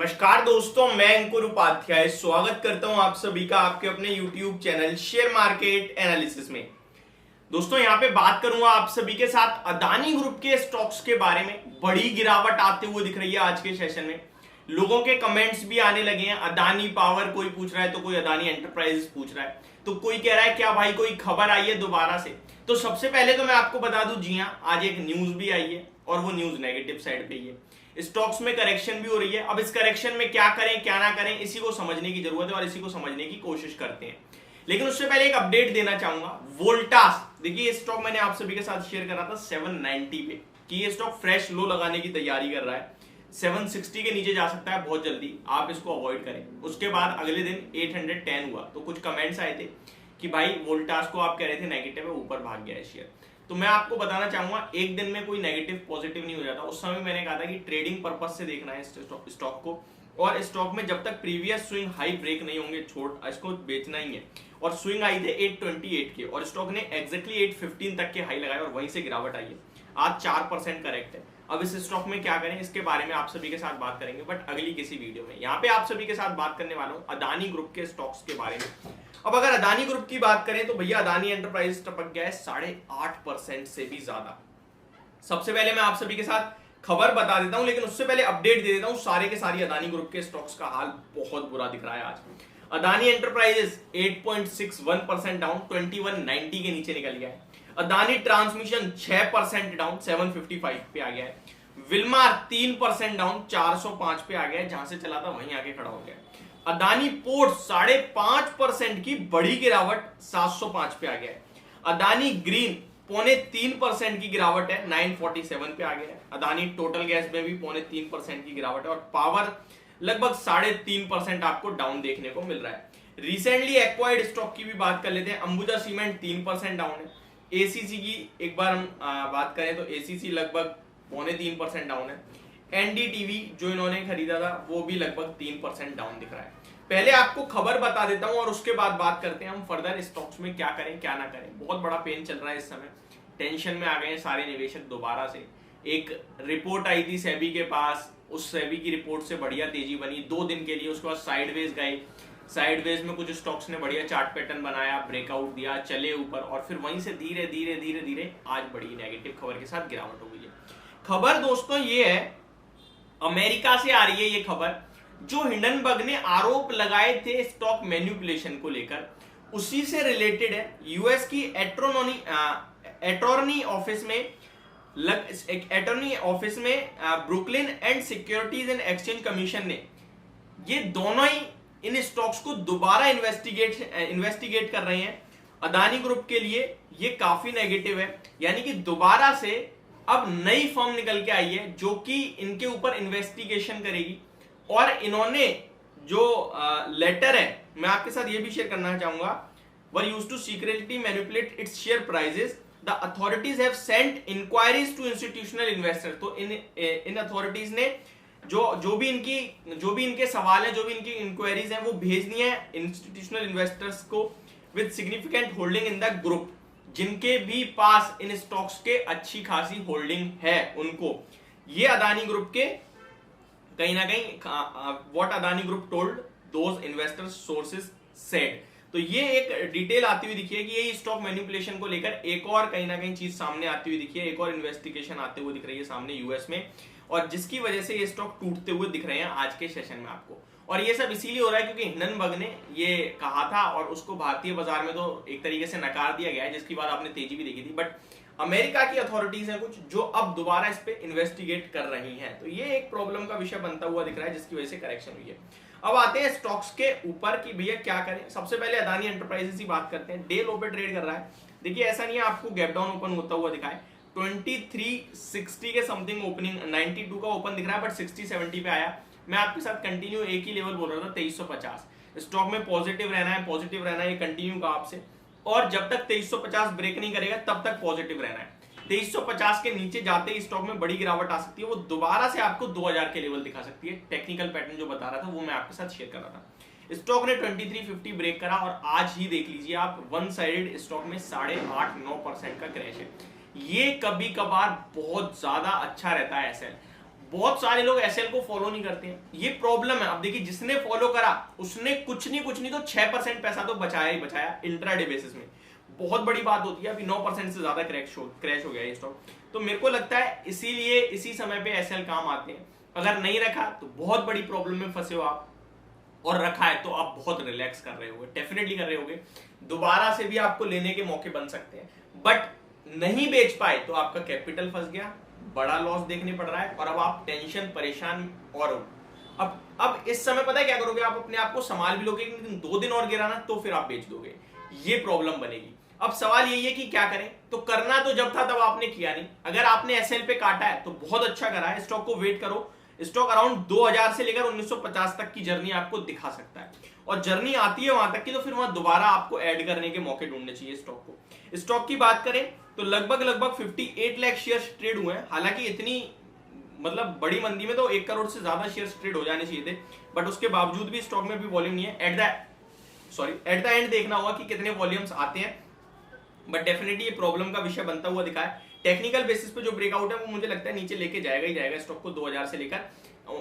नमस्कार दोस्तों, मैं अंकुर उपाध्याय स्वागत करता हूं आप सभी का आपके अपने YouTube channel share market analysis में। दोस्तों यहां पे बात करूंगा आप सभी के साथ अदानी ग्रुप के स्टॉक्स के बारे में। बड़ी गिरावट आते हुए दिख रही है आज के सेशन में। लोगों के कमेंट्स भी आने लगे हैं। अदानी पावर कोई पूछ रहा है तो कोई अदानी एंटरप्राइजेस पूछ रहा है, तो कोई कह रहा है क्या भाई कोई खबर आई है दोबारा से। तो सबसे पहले तो मैं आपको बता दूं, जी हाँ, आज एक न्यूज भी आई है और वो न्यूज नेगेटिव साइड पे ही है। स्टॉक्स में करेक्शन भी हो रही है। अब इस करेक्शन में क्या करें क्या ना करें, इसी को समझने की जरूरत है और इसी को समझने की कोशिश करते हैं। लेकिन उससे पहले एक अपडेट देना चाहूंगा। वोल्टास, देखिए ये स्टॉक मैंने आप सभी के साथ शेयर करा था 790 पे कि ये स्टॉक फ्रेश लो लगाने की तैयारी कर रहा है। 760 के नीचे जा सकता है बहुत जल्दी, आप इसको अवॉइड करें। उसके बाद अगले दिन 810 हुआ तो कुछ कमेंट्स आए थे कि भाई वोल्टास को आप कह रहे थे नेगेटिव है, ऊपर भाग गया है शेयर। तो मैं आपको बताना चाहूंगा एक दिन में कोई नेगेटिव पॉजिटिव नहीं हो जाता। उस समय मैंने कहा था कि ट्रेडिंग पर्पज से देखना है स्टॉक को, और स्टॉक में जब तक प्रीवियस स्विंग हाई ब्रेक नहीं होंगे छोड़ इसको बेचना ही है। और स्विंग आई थे 828 के और स्टॉक ने एग्जैक्टली 815 तक के हाई लगाए और वहीं से गिरावट आई है। आज 4% करेक्ट है। अब इस स्टॉक में क्या करें इसके बारे में आप सभी के साथ बात करेंगे, बट अगली किसी वीडियो में। यहाँ पे आप सभी के साथ बात करने वाला हूं अदानी ग्रुप के स्टॉक्स के बारे में। अब अगर अदानी ग्रुप की बात करें तो भैया अदानी एंटरप्राइज टपक गया है 8.5% से भी ज्यादा। सबसे पहले मैं आप सभी के साथ खबर बता देता हूं, लेकिन उससे पहले अपडेट दे देता हूं। सारे के सारी अदानी ग्रुप के स्टॉक्स का हाल बहुत बुरा दिख रहा है आज। अदानी एंटरप्राइजेस 8.61% डाउन, 2190 के नीचे निकल गया है। अदानी ट्रांसमिशन 6% डाउन, 755 पे आ गया है। विलमार 3% डाउन, 405 पे आ गया है। जहां से चला था वहीं आके खड़ा हो गया। अदानी पोर्ट 5.5% की बड़ी गिरावट, 705 पे आ गया है। अदानी ग्रीन 3.25% की गिरावट है, 947 पे आ गया है। अदानी टोटल गैस में भी 3.25% की गिरावट है और पावर लगभग 3.5% आपको डाउन देखने को मिल रहा है। रिसेंटली एक्वायर्ड स्टॉक की भी बात कर लेते हैं। अंबुजा सीमेंट 3% डाउन है। एसीसी की एक बार हम बात करें तो एसीसी लगभग 3.25% डाउन है। एनडीटीवी जो इन्होंने खरीदा था वो भी लगभग 3% डाउन दिख रहा है। पहले आपको खबर बता देता हूं और उसके बाद बात करते हैं हम फर्दर स्टॉक्स में क्या करें क्या ना करें। बहुत बड़ा पेन चल रहा है इस समय, टेंशन में आ गए हैं सारे निवेशक दोबारा से। एक रिपोर्ट आई थी सेबी के पास, उस सेबी की रिपोर्ट से बढ़िया तेजी बनी 2 दिन के लिए। उसके बाद साइडवेज गए, साइडवेज में कुछ स्टॉक्स ने बढ़िया चार्ट पैटर्न बनाया, ब्रेकआउट दिया, चले ऊपर और फिर वहीं से धीरे धीरे धीरे धीरे आज बड़ी नेगेटिव खबर के साथ गिरावट हो गई है। खबर दोस्तों ये है, अमेरिका से आ रही है ये खबर। जो हिंडनबर्ग ने आरोप लगाए थे स्टॉक मैनिपुलेशन को लेकर, उसी से रिलेटेड है। यूएस की अटॉर्नी ऑफिस में Brooklyn and securities and exchange commission ने ये दोनों ही इन स्टॉक्स को दोबारा इन्वेस्टिगेट कर रहे हैं। अदानी ग्रुप के लिए ये काफी नेगेटिव है, यानी कि दोबारा से अब नई फर्म निकल के आई है जो कि इनके ऊपर इन्वेस्टिगेशन करेगी। और इन्होंने जो लेटर है मैं आपके साथ ये भी शेयर करना चाहूंगा, were used to secretly manipulate its share prices, the authorities have sent inquiries to institutional investor. तो इन अथॉरिटीज ने जो भी इनके सवाल है, जो भी इनकी इंक्वायरीज हैं वो भेजनी है इंस्टीट्यूशनल इन्वेस्टर्स को with significant holding in the group, जिनके भी पास इन स्टॉक्स के अच्छी खासी होल्डिंग है उनको। ये अदानी ग्रुप के कहीं ना कहीं what Adani group told those investors sources said. तो ये एक डिटेल आती हुई दिखी है कि ये स्टॉक मैनिपुलेशन को लेकर एक और कहीं ना कहीं चीज सामने आती हुई दिखी है। एक और इन्वेस्टिगेशन आते हुए दिख रही है सामने यूएस में, और जिसकी वजह से ये स्टॉक टूटते हुए दिख रहे हैं आज के सेशन में आपको। और ये सब इसीलिए हो रहा है क्योंकि हिंडनबर्ग ने ये कहा था और उसको भारतीय बाजार में तो एक तरीके से नकार दिया गया है, जिसके बाद आपने तेजी भी देखी थी। बट अमेरिका की अथॉरिटीज हैं कुछ जो अब दोबारा इस पे इन्वेस्टिगेट कर रही हैं। तो ये एक प्रॉब्लम का विषय बनता हुआ दिख रहा है, जिसकी वजह से करेक्शन हुई है। अब आते हैं स्टॉक्स के ऊपर कि भैया क्या करें। सबसे पहले अदानी एंटरप्राइजेस की बात करते हैं। डे लो पे ट्रेड कर रहा है। देखिए ऐसा नहीं है आपको गैप डाउन ओपन होता हुआ दिखाए, 2360 के समथिंग ओपनिंग, 92 का ओपन दिख रहा है बट 60-70 पे आया। मैं आपके साथ कंटिन्यू एक ही लेवल बोल रहा था 2350। स्टॉक में पॉजिटिव रहना है, ये कंटिन्यू का आपसे। और जब तक 2350 ब्रेक नहीं करेगा तब तक पॉजिटिव रहना है। 2350 के नीचे जाते ही स्टॉक में बड़ी गिरावट आ सकती है, वो दोबारा से आपको 2000 के लेवल दिखा सकती है। टेक्निकल पैटर्न जो बता रहा था वो मैं आपके साथ शेयर कर रहा था। स्टॉक ने 2350 ब्रेक करा और आज ही देख लीजिए आप, वन साइडेड स्टॉक में 8.5-9% का क्रैश है। ये कभी कभार बहुत ज्यादा अच्छा रहता है ऐसे। बहुत सारे लोग एसएल को फॉलो नहीं करते हैं, ये प्रॉब्लम है। अब देखिए जिसने फॉलो करा उसने कुछ नहीं तो 6% पैसा तो बचाया ही बचाया इंट्राडे बेसिस में। बहुत बड़ी बात होती है, अभी 9% से ज्यादा क्रैश हो गया ये स्टॉक। तो मेरे को लगता है इसीलिए इसी समय पे एसएल काम आते हैं। अगर नहीं रखा तो बहुत बड़ी प्रॉब्लम में फंसे हो आप, और रखा है तो आप बहुत रिलैक्स कर रहे होगे, डेफिनेटली कर रहे होगे। दोबारा से भी आपको लेने के मौके बन सकते हैं, बट नहीं बेच पाए तो आपका कैपिटल फंस गया, बड़ा लॉस देखने पड़ रहा है, और अब आप टेंशन परेशान और हो। अब इस समय पता है क्या करोगे, आप अपने आप को संभाल भी लोगे, लेकिन 2 दिन और गिराना तो फिर आप बेच दोगे, ये प्रॉब्लम बनेगी। अब सवाल यही है कि क्या करें। तो करना तो जब था तब आपने किया नहीं। अगर आपने एसएल पे काटा है तो बहुत अच्छा करा है, स्टॉक को वेट करो। स्टॉक अराउंड 2000 से लेकर 1950 तक की जर्नी आपको दिखा सकता है, और जर्नी आती है वहां तक की तो फिर वहां दोबारा आपको ऐड करने के मौके ढूंढने चाहिए स्टॉक को। स्टॉक की बात करें तो लगभग 58 लाख शेयर ट्रेड हुए हैं। हालांकि इतनी मतलब बड़ी मंदी में तो 1 करोड़ से ज्यादा शेयर ट्रेड हो जाने चाहिए थे, बट उसके बावजूद भी स्टॉक में भी वॉल्यूम नहीं है। एट द एंड देखना होगा कि कितने वॉल्यूम्स आते हैं, बट डेफिनेटली ये प्रॉब्लम का विषय बनता हुआ दिखा है। टेक्निकल बेसिस पे जो ब्रेकआउट है वो मुझे लगता है नीचे लेके जाएगा ही जाएगा स्टॉक को 2000 से लेकर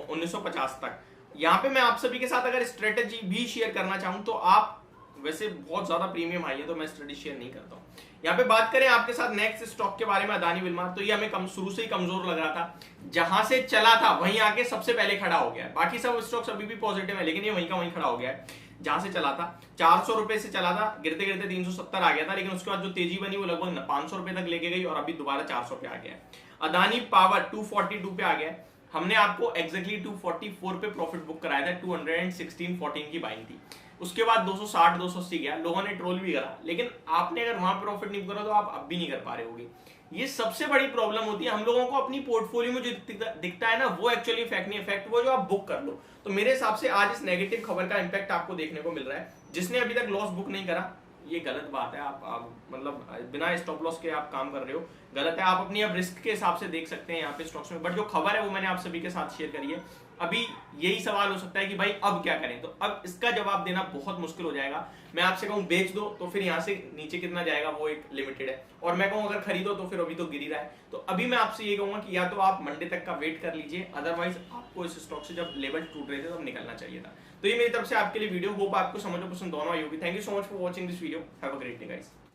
1950 तक। यहाँ पे मैं आप सभी के साथ अगर स्ट्रेटेजी भी शेयर करना चाहूँ तो आप, वैसे बहुत ज्यादा प्रीमियम आई है तो मैं स्ट्रेटेजी शेयर नहीं करता हूँ। यहाँ पे बात करें आपके साथ नेक्स्ट स्टॉक के बारे में, अदानी विल्मार, तो ये हमें शुरू से ही कमजोर लग रहा था। जहां से चला था वहीं आके सबसे पहले खड़ा हो गया है। बाकी सब स्टॉक्स अभी भी पॉजिटिव है, लेकिन ये वहीं का वहीं खड़ा हो गया है। जहां से चला था 400 रुपए से चला था, गिरते गिरते 370 आ गया था, लेकिन उसके बाद जो तेजी बनी वो लगभग 500 रुपए तक लेके गई, और अभी दोबारा 400 पे आ गया है। अदानी पावर 242 पे आ गया है। हमने आपको एक्जैक्टली 244 पे प्रॉफिट बुक कराया था, 216.14 की बाइंग थी। उसके बाद 260 280 गया, लोगों ने ट्रोल भी करा, लेकिन आपने अगर वहां प्रॉफिट नहीं करा तो आप अब भी नहीं कर पा रहे होगे। ये सबसे बड़ी प्रॉब्लम होती है। हम लोगों को अपनी पोर्टफोलियो में जो दिखता है ना वो एक्चुअली इफेक्ट नहीं, इफेक्ट वो जो आप बुक कर लो। तो मेरे हिसाब से आज इस नेगेटिव खबर का इंपैक्ट आपको देखने को मिल रहा है। जिसने अभी तक लॉस बुक नहीं करा ये गलत बात है। आप मतलब बिना स्टॉप लॉस के आप काम कर रहे हो, गलत है। आप अपनी अब रिस्क के हिसाब से देख सकते हैं यहाँ पे स्टॉक्स में, बट जो खबर है वो मैंने आप सभी के साथ शेयर करी है। अभी यही सवाल हो सकता है कि भाई अब क्या करें, तो अब इसका जवाब देना बहुत मुश्किल हो जाएगा। मैं आपसे कहूं बेच दो तो फिर यहाँ से नीचे कितना जाएगा वो एक लिमिटेड है, और मैं कहूं अगर खरीदो तो फिर अभी तो गिर ही रहा है। तो अभी मैं आपसे ये कहूंगा कि या तो आप मंडे तक का वेट कर लीजिए, अदरवाइज आपको इस स्टॉक से जब लेवल टूट रहे थे तब निकलना चाहिए था। तो ये मेरी तरफ से आपके लिए वीडियो, होप आपको समझ और पसंद दोनों आई होगी। Thank you so much for watching this video, have a great day guys.